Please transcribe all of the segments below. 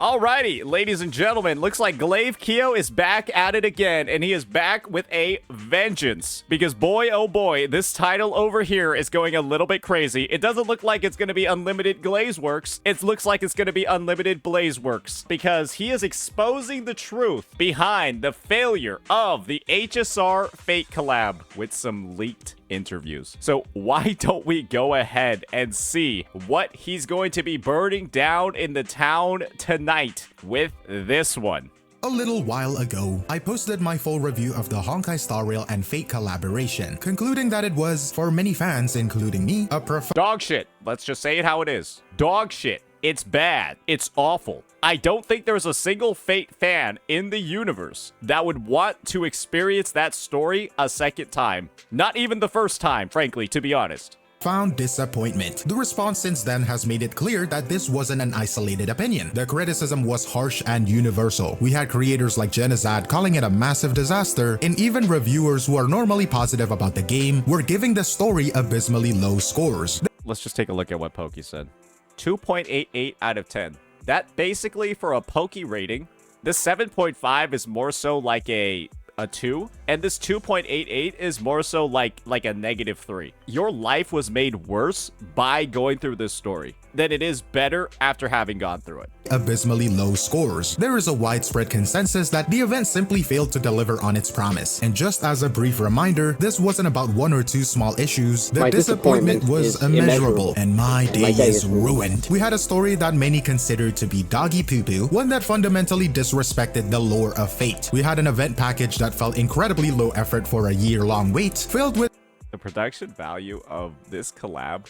Alrighty, ladies and gentlemen, looks like Glaive Kyo is back at it again, and he is back with a vengeance. Because boy, oh boy, this title over here is going a little bit crazy. It doesn't look like it's going to be Unlimited Glazeworks. It looks like it's going to be Unlimited Blazeworks. Because he is exposing the truth behind the failure of the HSR Fate collab with some leaked interviews. So why don't we go ahead and see what he's going to be burning down in the town tonight with this one. A little while ago, I posted my full review of the Honkai Star Rail and Fate collaboration, concluding that it was, for many fans, including me, a dog shit. Let's just say it how it is. Dog shit. It's bad. It's awful. I don't think there's a single Fate fan in the universe that would want to experience that story a second time. Not even the first time, frankly, to be honest. Found disappointment. The response since then has made it clear that this wasn't an isolated opinion. The criticism was harsh and universal. We had creators like Genizad calling it a massive disaster, and even reviewers who are normally positive about the game were giving the story abysmally low scores. Let's just take a look at what Pokey said. 2.88 out of 10. That basically, for a Pokey rating, this 7.5 is more so like a 2, and this 2.88 is more so like a -3. Your life was made worse by going through this story than it is better after having gone through it. Abysmally low scores. There is a widespread consensus that the event simply failed to deliver on its promise. And just as a brief reminder, this wasn't about one or two small issues. The disappointment was immeasurable, and my day is ruined. We had a story that many considered to be doggy poo-poo, one that fundamentally disrespected the lore of Fate. We had an event package that felt incredibly low effort for a year-long wait, filled with the production value of this collab.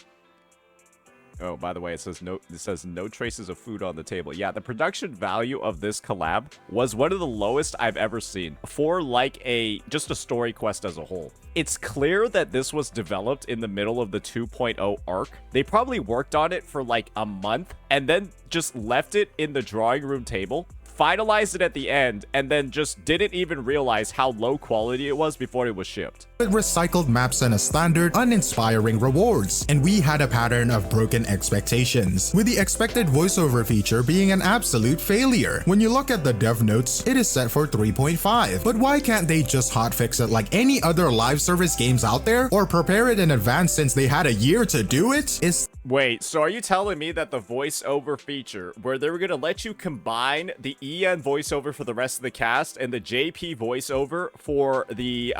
Oh, by the way, it says no traces of food on the table. Yeah, the production value of this collab was one of the lowest I've ever seen for like just a story quest as a whole. It's clear that this was developed in the middle of the 2.0 arc. They probably worked on it for like a month and then just left it in the drawing room table, finalized it at the end, and then just didn't even realize how low quality it was before it was shipped. With recycled maps and a standard, uninspiring rewards. And we had a pattern of broken expectations, with the expected voiceover feature being an absolute failure. When you look at the dev notes, it is set for 3.5. But why can't they just hotfix it like any other live service games out there, or prepare it in advance since they had a year to do it? Wait, so are you telling me that the voiceover feature, where they were going to let you combine the EN voiceover for the rest of the cast and the JP voiceover for the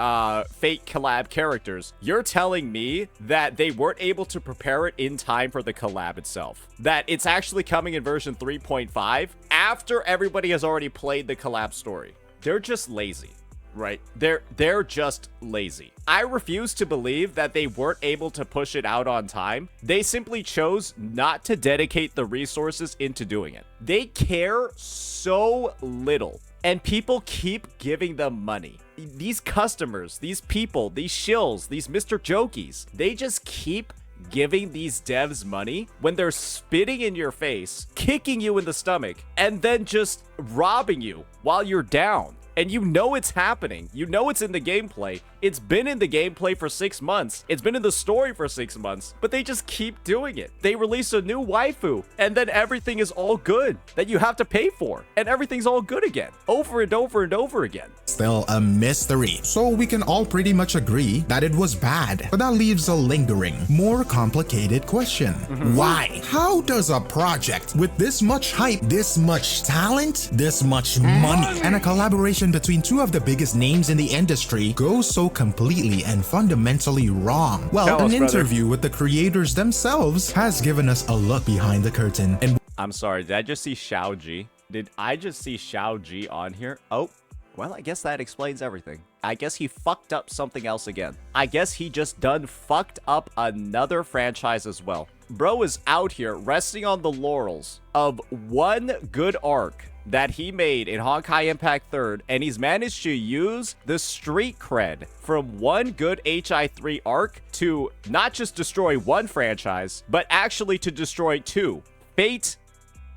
Fate collab characters, you're telling me that they weren't able to prepare it in time for the collab itself? That it's actually coming in version 3.5 after everybody has already played the collab story? They're just lazy. Right? They're just lazy. I refuse to believe that they weren't able to push it out on time. They simply chose not to dedicate the resources into doing it. They care so little, and people keep giving them money. These customers, these people, these shills, these Mr. Jokies, they just keep giving these devs money when they're spitting in your face, kicking you in the stomach, and then just robbing you while you're down. And you know it's happening. You know it's in the gameplay. It's been in the gameplay for 6 months. It's been in the story for 6 months. But they just keep doing it. They release a new waifu, and then everything is all good that you have to pay for. And everything's all good again. Over and over and over again. Still a mystery. So we can all pretty much agree that it was bad. But that leaves a lingering, more complicated question. Why? How does a project with this much hype, this much talent, this much money, and a collaboration between two of the biggest names in the industry go so completely and fundamentally wrong? Well, an interview with the creators themselves has given us a look behind the curtain. And I'm sorry, did I just see Shaoji? Did I just see Shaoji on here? Oh, well, I guess that explains everything. I guess he fucked up something else again. I guess he just done fucked up another franchise as well. Bro is out here resting on the laurels of one good arc that he made in Honkai Impact 3rd, and he's managed to use the street cred from one good HI3 arc to not just destroy one franchise, but actually to destroy two. Fate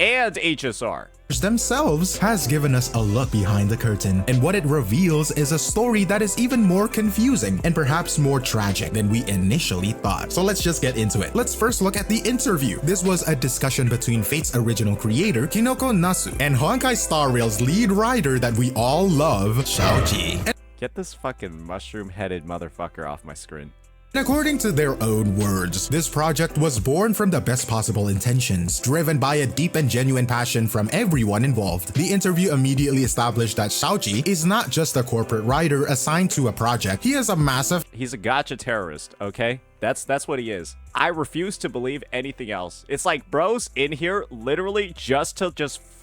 and HSR. Themselves has given us a look behind the curtain, and what it reveals is a story that is even more confusing and perhaps more tragic than we initially thought. So let's just get into it. Let's first look at the interview. This was a discussion between Fate's original creator, Kinoko Nasu, and Honkai Star Rail's lead writer that we all love, Shaoji. Get this fucking mushroom-headed motherfucker off my screen. According to their own words, this project was born from the best possible intentions, driven by a deep and genuine passion from everyone involved. The interview immediately established that Shaoji is not just a corporate writer assigned to a project. He is a massive... He's a gotcha terrorist, okay? That's what he is. I refuse to believe anything else. It's like bro's in here literally just to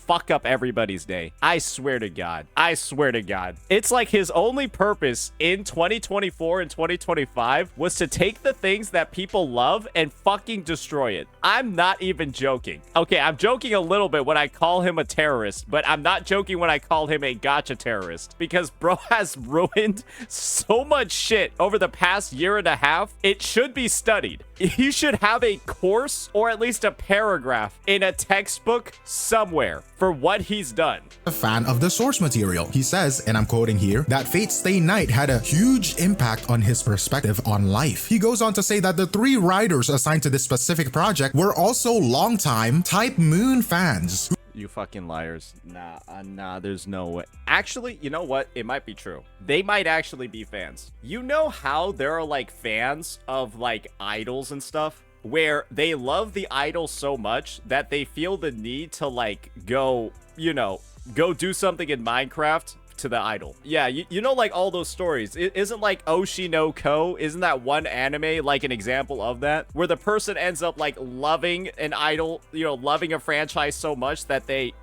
fuck up everybody's day. I swear to God. I swear to God. It's like his only purpose in 2024 and 2025 was to take the things that people love and fucking destroy it. I'm not even joking. Okay, I'm joking a little bit when I call him a terrorist, but I'm not joking when I call him a gotcha terrorist, because bro has ruined so much shit over the past year and a half. It should be studied. He should have a course or at least a paragraph in a textbook somewhere for what he's done. A fan of the source material. He says, and I'm quoting here, that Fate's Stay Night had a huge impact on his perspective on life. He goes on to say that the 3 writers assigned to this specific project were also longtime Type Moon fans. You fucking liars. Nah, there's no way. Actually, you know what? It might be true. They might actually be fans. You know how there are like fans of like idols and stuff, where they love the idol so much that they feel the need to like go do something in Minecraft to the idol. Yeah, you know, like all those stories. It isn't like Oshi no Ko, isn't that one anime like an example of that, where the person ends up like loving an idol, loving a franchise so much that they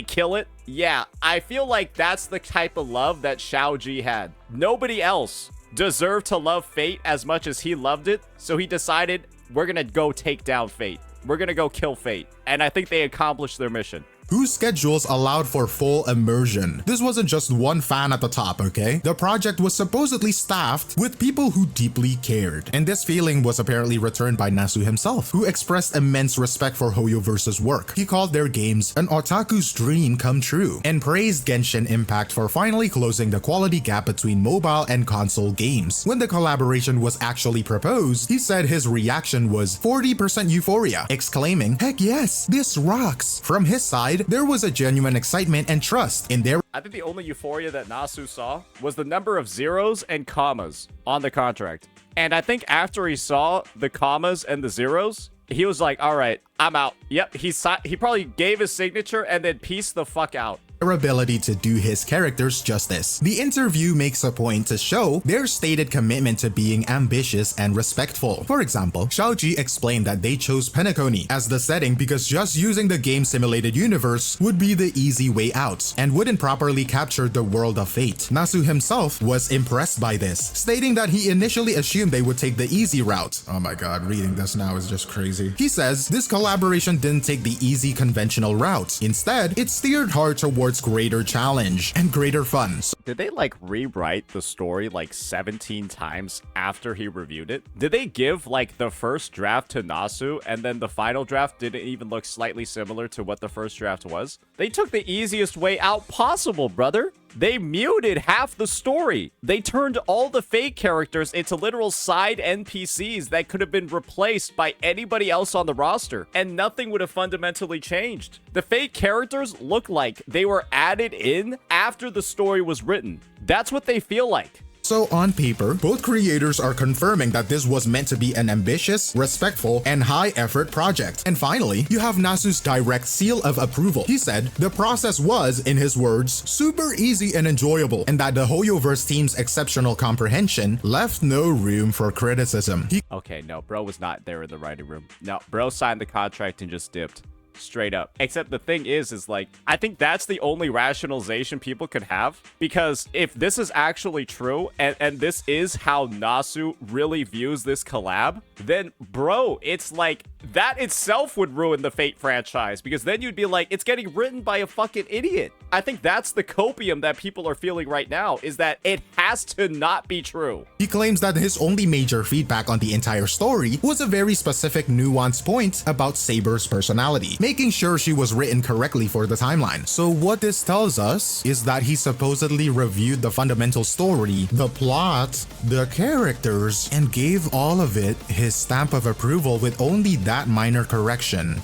kill it? Yeah, I feel like that's the type of love that Shaoji had. Nobody else deserved to love Fate as much as he loved it, so he decided, we're gonna go take down Fate. We're gonna go kill Fate. And I think they accomplished their mission. Whose schedules allowed for full immersion. This wasn't just one fan at the top, okay? The project was supposedly staffed with people who deeply cared. And this feeling was apparently returned by Nasu himself, who expressed immense respect for Hoyoverse's work. He called their games an otaku's dream come true, and praised Genshin Impact for finally closing the quality gap between mobile and console games. When the collaboration was actually proposed, he said his reaction was 40% euphoria, exclaiming, "Heck yes, this rocks." From his side, there was a genuine excitement and trust in their... I think the only euphoria that Nasu saw was the number of zeros and commas on the contract. And I think after he saw the commas and the zeros, he was like, all right, I'm out. Yep, he probably gave his signature and then peaced the fuck out. Their ability to do his characters justice. The interview makes a point to show their stated commitment to being ambitious and respectful. For example, Shaoji explained that they chose Penacony as the setting because just using the game simulated universe would be the easy way out and wouldn't properly capture the world of Fate. Nasu himself was impressed by this, stating that he initially assumed they would take the easy route. Oh my god, reading this now is just crazy. He says this collaboration didn't take the easy conventional route. Instead, it steered hard towards greater challenge and greater fun. Did they like rewrite the story like 17 times after he reviewed it? Did they give like the first draft to Nasu and then the final draft didn't even look slightly similar to what the first draft was? They took the easiest way out possible, brother. They muted half the story. They turned all the Fate characters into literal side NPCs that could have been replaced by anybody else on the roster, and nothing would have fundamentally changed. The Fate characters look like they were added in after the story was written. That's what they feel like. So on paper, both creators are confirming that this was meant to be an ambitious, respectful, and high-effort project. And finally, you have Nasu's direct seal of approval. He said the process was, in his words, super easy and enjoyable, and that the Hoyoverse team's exceptional comprehension left no room for criticism. Okay, no, bro was not there in the writing room. No, bro signed the contract and just dipped. Straight up. Except the thing is like, I think that's the only rationalization people could have, because if this is actually true and this is how Nasu really views this collab, then bro, it's like that itself would ruin the Fate franchise, because then you'd be like, it's getting written by a fucking idiot. I think that's the copium that people are feeling right now, is that it has to not be true. He claims that his only major feedback on the entire story was a very specific nuanced point about Saber's personality. making sure she was written correctly for the timeline. So what this tells us is that he supposedly reviewed the fundamental story, the plot, the characters, and gave all of it his stamp of approval with only that minor correction.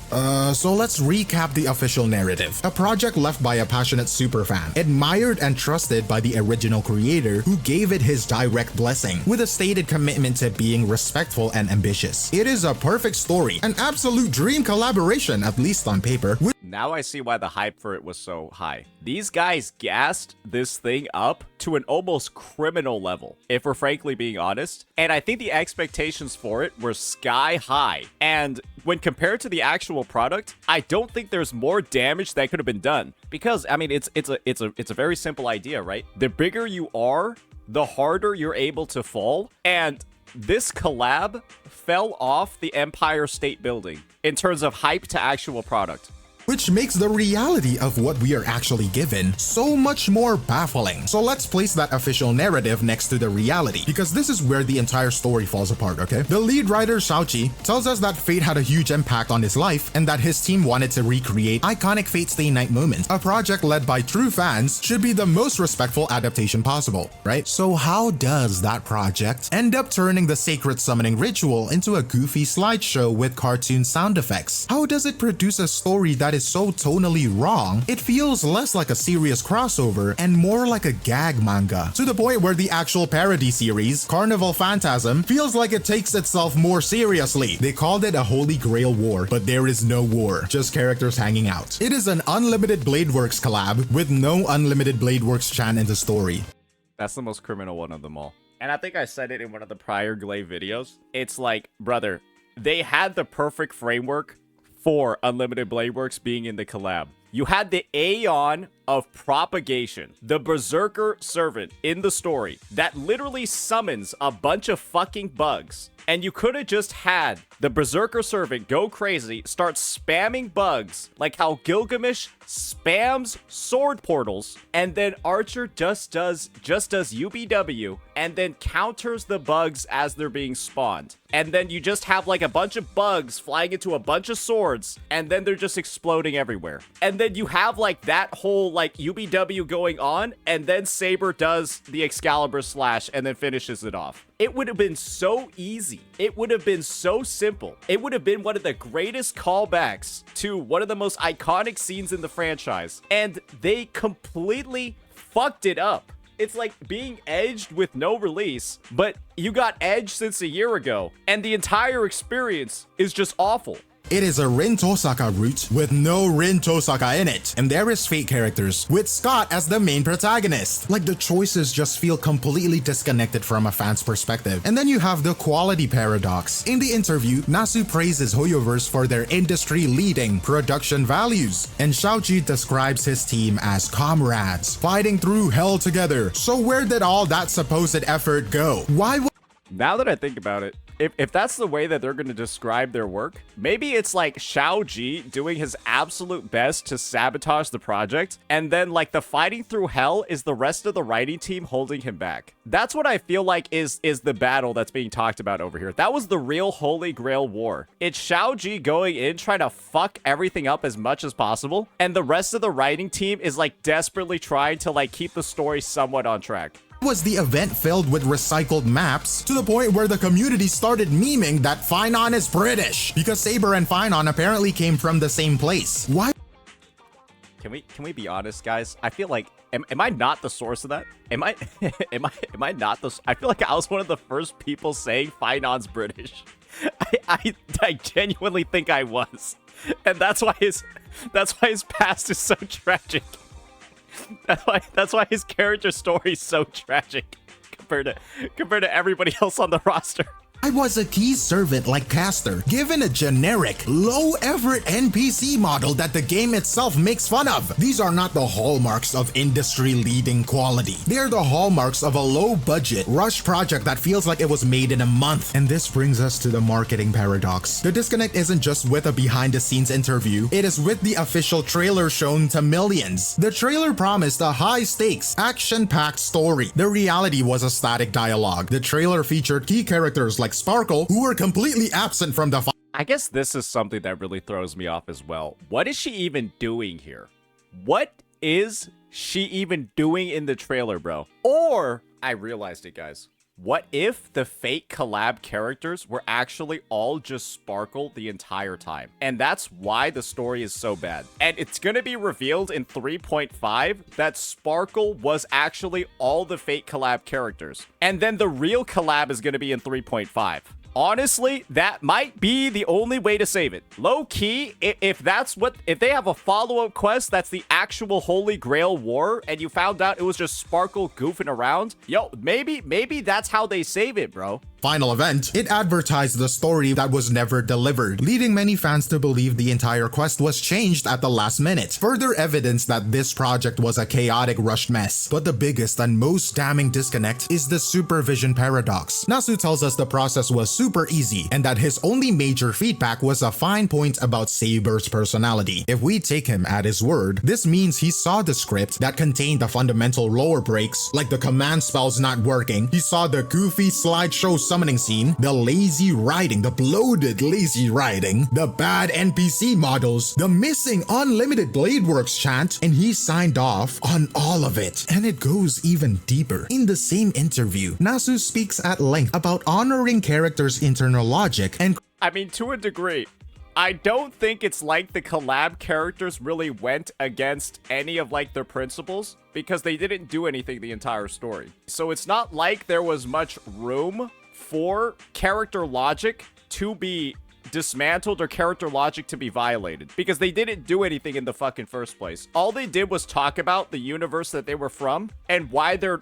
So let's recap the official narrative. A project left by a passionate superfan, admired and trusted by the original creator who gave it his direct blessing, with a stated commitment to being respectful and ambitious. It is a perfect story, an absolute dream collaboration, at least on paper. Now I see why the hype for it was so high. These guys gassed this thing up to an almost criminal level, if we're frankly being honest. And I think the expectations for it were sky high. And when compared to the actual product, I don't think there's more damage that could have been done. Because I mean, it's a very simple idea, right? The bigger you are, the harder you're able to fall. And this collab fell off the Empire State Building in terms of hype to actual product, which makes the reality of what we are actually given so much more baffling. So let's place that official narrative next to the reality, because this is where the entire story falls apart, okay? The lead writer, Shaoji, tells us that Fate had a huge impact on his life and that his team wanted to recreate iconic Fate Stay Night moments. A project led by true fans should be the most respectful adaptation possible, right? So how does that project end up turning the sacred summoning ritual into a goofy slideshow with cartoon sound effects? How does it produce a story that is so tonally wrong, it feels less like a serious crossover and more like a gag manga, to the point where the actual parody series, Carnival Phantasm, feels like it takes itself more seriously. They called it a Holy Grail war, but there is no war, just characters hanging out. It is an Unlimited Bladeworks collab with no Unlimited Bladeworks Chan in the story. That's the most criminal one of them all. And I think I said it in one of the prior Glaive videos. It's like, brother, they had the perfect framework for Unlimited Bladeworks being in the collab. You had the Aeon of propagation, the Berserker servant in the story that literally summons a bunch of fucking bugs. And you could have just had the Berserker servant go crazy, start spamming bugs like how Gilgamesh spams sword portals, and then Archer just does UBW and then counters the bugs as they're being spawned. And then you just have like a bunch of bugs flying into a bunch of swords, and then they're just exploding everywhere. And then you have like that whole like UBW going on, and then Saber does the Excalibur slash and then finishes it off. It would have been so easy. It would have been so simple. It would have been one of the greatest callbacks to one of the most iconic scenes in the franchise. And they completely fucked it up. It's like being edged with no release, but you got edged since a year ago, and the entire experience is just awful. It is a Rin Tosaka route with no Rin Tosaka in it, and there is Fate characters with Scott as the main protagonist. Like, the choices just feel completely disconnected from a fan's perspective. And then you have the quality paradox. In the interview, Nasu praises Hoyoverse for their industry-leading production values, and Shaoji describes his team as comrades, fighting through hell together. So where did all that supposed effort go? Why would— Now that I think about it, if that's the way that they're going to describe their work, maybe it's like Shaoji doing his absolute best to sabotage the project, and then like the fighting through hell is the rest of the writing team holding him back. That's what I feel like is the battle that's being talked about over here. That was the real Holy Grail war. It's Shaoji going in trying to fuck everything up as much as possible, and the rest of the writing team is like desperately trying to like keep the story somewhat on track. Was the event filled with recycled maps to the point where the community started memeing that Finon is British because Saber and Finon apparently came from the same place? Why? Can we be honest, guys? I feel like am I not the source of that? Am I am I not the? I feel like I was one of the first people saying Finon's British. I genuinely think I was, and that's why his past is so tragic. That's why his character story is so tragic compared to everybody else on the roster. I was a key servant like Caster, given a generic, low-effort NPC model that the game itself makes fun of. These are not the hallmarks of industry-leading quality. They're the hallmarks of a low-budget, rush project that feels like it was made in a month. And this brings us to the marketing paradox. The disconnect isn't just with a behind-the-scenes interview, it is with the official trailer shown to millions. The trailer promised a high-stakes, action-packed story. The reality was a static dialogue. The trailer featured key characters like Sparkle, who were completely absent from the I guess this is something that really throws me off as well. What is she even doing here? What is she even doing in the trailer, bro? Or, I realized it, guys. What if the Fate collab characters were actually all just Sparkle the entire time? And that's why the story is so bad. And it's gonna be revealed in 3.5 that Sparkle was actually all the Fate collab characters. And then the real collab is gonna be in 3.5. Honestly, that might be the only way to save it. Low key, if they have a follow-up quest that's the actual Holy Grail War, and you found out it was just Sparkle goofing around, yo, maybe that's how they save it, bro. Final event, it advertised the story that was never delivered, leading many fans to believe the entire quest was changed at the last minute. Further evidence that this project was a chaotic rushed mess. But the biggest and most damning disconnect is the Supervision paradox. Nasu tells us the process was super easy and that his only major feedback was a fine point about Saber's personality. If we take him at his word, this means he saw the script that contained the fundamental lore breaks, like the command spells not working. He saw the goofy slideshow summoning scene, the lazy writing, the bloated lazy writing, the bad NPC models, the missing unlimited Bladeworks chant, and he signed off on all of it. And it goes even deeper. In the same interview, Nasu speaks at length about honoring characters' internal logic and I mean, to a degree. I don't think it's like the collab characters really went against any of like their principles because they didn't do anything the entire story. So it's not like there was much room for character logic to be dismantled or character logic to be violated because they didn't do anything in the fucking first place. All they did was talk about the universe that they were from and why they're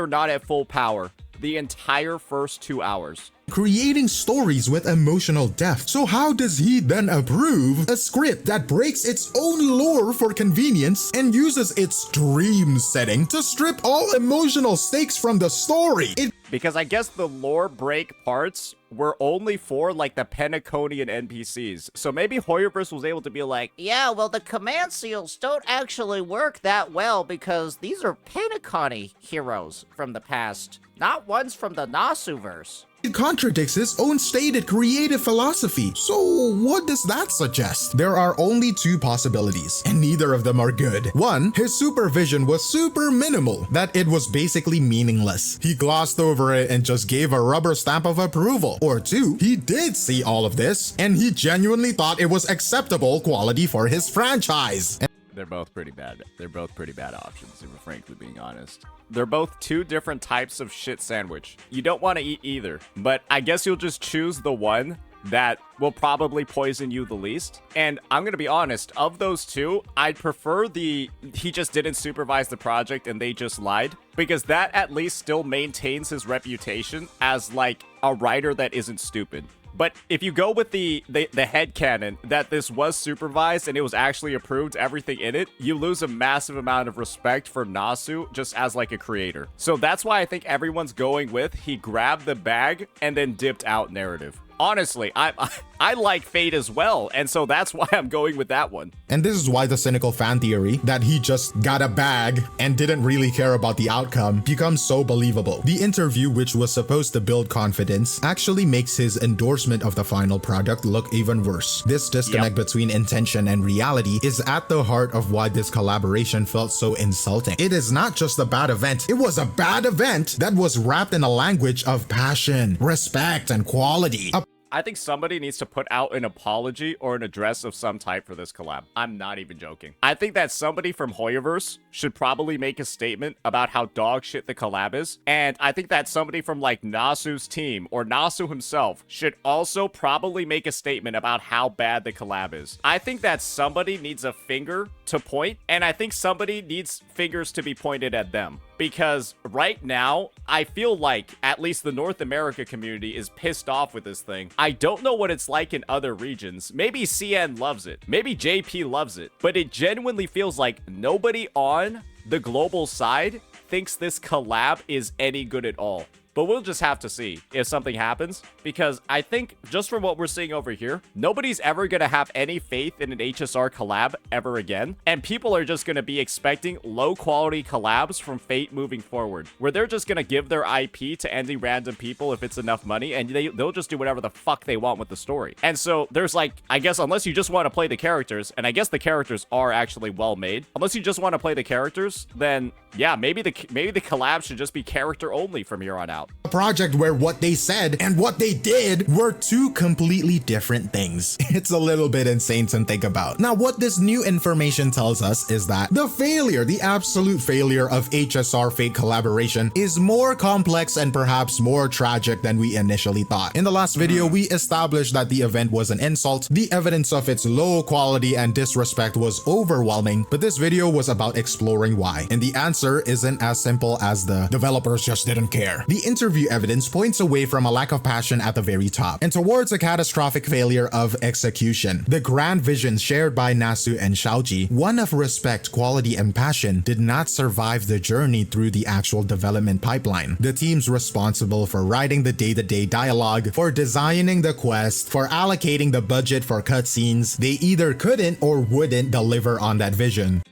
not at full power the entire first 2 hours. creating stories with emotional depth. So how does he then approve a script that breaks its own lore for convenience and uses its dream setting to strip all emotional stakes from the story? Because I guess the lore break parts were only for, like, the Penaconian NPCs. So maybe Hoyoverse was able to be like, yeah, well, the command seals don't actually work that well because these are Penacony heroes from the past, not ones from the Nasuverse. It contradicts his own stated creative philosophy. So what does that suggest? There are only two possibilities, and neither of them are good. One, his supervision was super minimal, that it was basically meaningless. He glossed over it and just gave a rubber stamp of approval. Or two, he did see all of this, and he genuinely thought it was acceptable quality for his franchise. they're both pretty bad. They're both pretty bad options, if we're frankly being honest. They're both two different types of shit sandwich. You don't want to eat either, but I guess you'll just choose the one that will probably poison you the least. And I'm gonna be honest, of those two, I'd prefer the he just didn't supervise the project and they just lied, because that at least still maintains his reputation as like a writer that isn't stupid. But if you go with the headcanon that this was supervised and it was actually approved, everything in it, you lose a massive amount of respect for Nasu just as like a creator. So that's why I think everyone's going with he grabbed the bag and then dipped out narrative. Honestly, I like Fate as well, and so that's why I'm going with that one. And this is why the cynical fan theory that he just got a bag and didn't really care about the outcome becomes so believable. The interview, which was supposed to build confidence, actually makes his endorsement of the final product look even worse. This disconnect between intention and reality is at the heart of why this collaboration felt so insulting. It is not just a bad event, it was a bad event that was wrapped in a language of passion, respect, and quality. I think somebody needs to put out an apology or an address of some type for this collab. I'm not even joking. I think that somebody from Hoyoverse should probably make a statement about how dog shit the collab is. And I think that somebody from like Nasu's team or Nasu himself should also probably make a statement about how bad the collab is. I think that somebody needs a finger to point, and I think somebody needs fingers to be pointed at them. Because right now, I feel like at least the North America community is pissed off with this thing. I don't know what it's like in other regions. Maybe CN loves it. Maybe JP loves it. But it genuinely feels like nobody on the global side thinks this collab is any good at all. but we'll just have to see if something happens, because I think just from what we're seeing over here, nobody's ever going to have any faith in an HSR collab ever again, and people are just going to be expecting low quality collabs from Fate moving forward, where they're just going to give their IP to any random people if it's enough money, and they'll just do whatever the fuck they want with the story. And so there's like, I guess unless you just want to play the characters, and I guess the characters are actually well made, unless you just want to play the characters, then yeah, maybe the collab should just be character only from here on out. A project where what they said and what they did were two completely different things. It's a little bit insane to think about. Now, what this new information tells us is that the absolute failure of HSR Fate collaboration is more complex and perhaps more tragic than we initially thought. In the last video, we established that the event was an insult. The evidence of its low quality and disrespect was overwhelming, but this video was about exploring why. And the answer isn't as simple as the developers just didn't care. The interview evidence points away from a lack of passion at the very top and towards a catastrophic failure of execution. The grand vision shared by Nasu and Shaoji, one of respect, quality, and passion, did not survive the journey through the actual development pipeline. The teams responsible for writing the day-to-day dialogue, for designing the quest, for allocating the budget for cutscenes, they either couldn't or wouldn't deliver on that vision.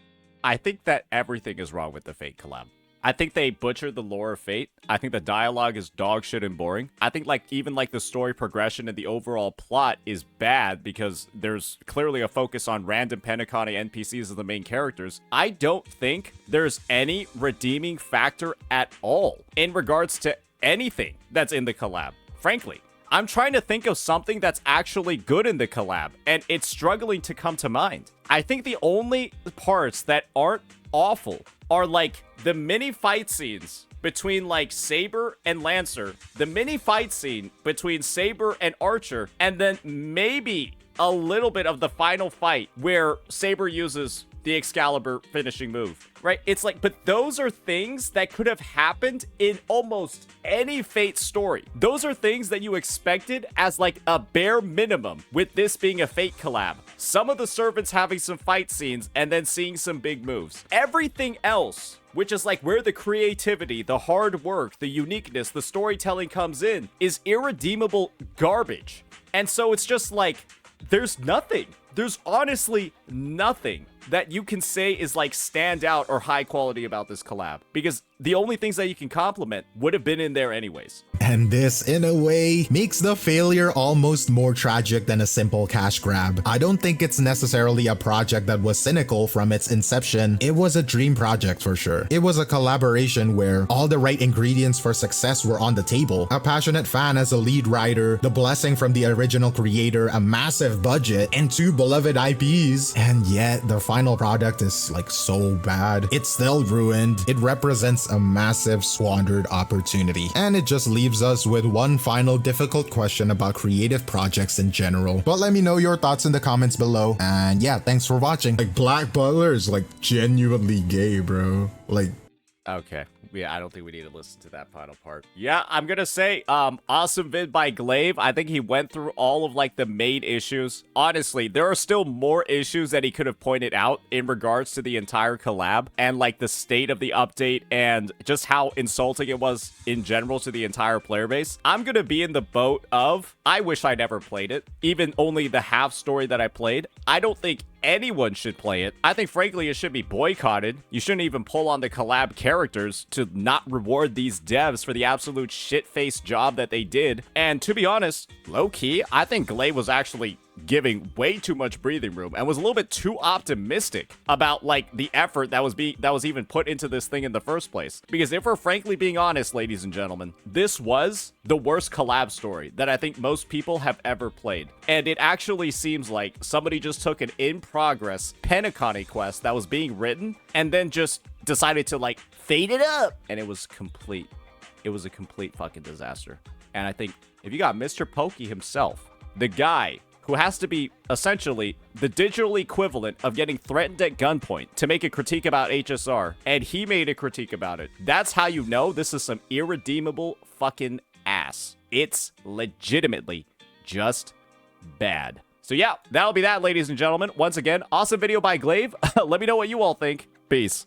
I think that everything is wrong with the Fate collab. I think they butchered the lore of Fate. I think the dialogue is dog shit and boring. I think even the story progression and the overall plot is bad because there's clearly a focus on random Penacony NPCs as the main characters. I don't think there's any redeeming factor at all in regards to anything that's in the collab, frankly. I'm trying to think of something that's actually good in the collab, and it's struggling to come to mind. I think the only parts that aren't awful are like the mini fight scenes between like Saber and Lancer, the mini fight scene between Saber and Archer, and then maybe a little bit of the final fight where Saber uses the Excalibur finishing move, right? It's like, but those are things that could have happened in almost any Fate story. Those are things that you expected as like a bare minimum with this being a Fate collab. Some of the servants having some fight scenes and then seeing some big moves. Everything else, which is like where the creativity, the hard work, the uniqueness, the storytelling comes in, is irredeemable garbage. And so it's just like, there's nothing. There's honestly nothing that you can say is like stand out or high quality about this collab, because the only things that you can compliment would have been in there anyways. And this, in a way, makes the failure almost more tragic than a simple cash grab. I don't think it's necessarily a project that was cynical from its inception. It was a dream project for sure. It was a collaboration where all the right ingredients for success were on the table. A passionate fan as a lead writer, the blessing from the original creator, a massive budget, and two beloved IPs. And yet, the final product is like so bad. It's still ruined. It represents a massive squandered opportunity. And it just leaves us with one final difficult question about creative projects in general. But let me know your thoughts in the comments below. And yeah, thanks for watching. Like, Black Butler is like genuinely gay, bro. Like, okay. Yeah, I don't think we need to listen to that final part. Yeah, I'm gonna say, awesome vid by Glaive. I think he went through all of like the main issues. Honestly, there are still more issues that he could have pointed out in regards to the entire collab and like the state of the update and just how insulting it was in general to the entire player base. I'm gonna be in the boat of, I wish I never played it, even only the half story that I played. I don't think anyone should play it. I think, frankly, it should be boycotted. You shouldn't even pull on the collab characters to not reward these devs for the absolute shit-faced job that they did. And to be honest, low-key, I think Glaive was actually giving way too much breathing room and was a little bit too optimistic about like the effort that was even put into this thing in the first place. Because if we're frankly being honest, ladies and gentlemen, this was the worst collab story that I think most people have ever played. And it actually seems like somebody just took an in-progress Penacony quest that was being written and then just decided to like fade it up, and it was a complete fucking disaster. And I think if you got Mr. Pokey himself, the guy who has to be essentially the digital equivalent of getting threatened at gunpoint to make a critique about HSR, and he made a critique about it. That's how you know this is some irredeemable fucking ass. It's legitimately just bad. So yeah, that'll be that, ladies and gentlemen. Once again, awesome video by Glaive. Let me know what you all think. Peace.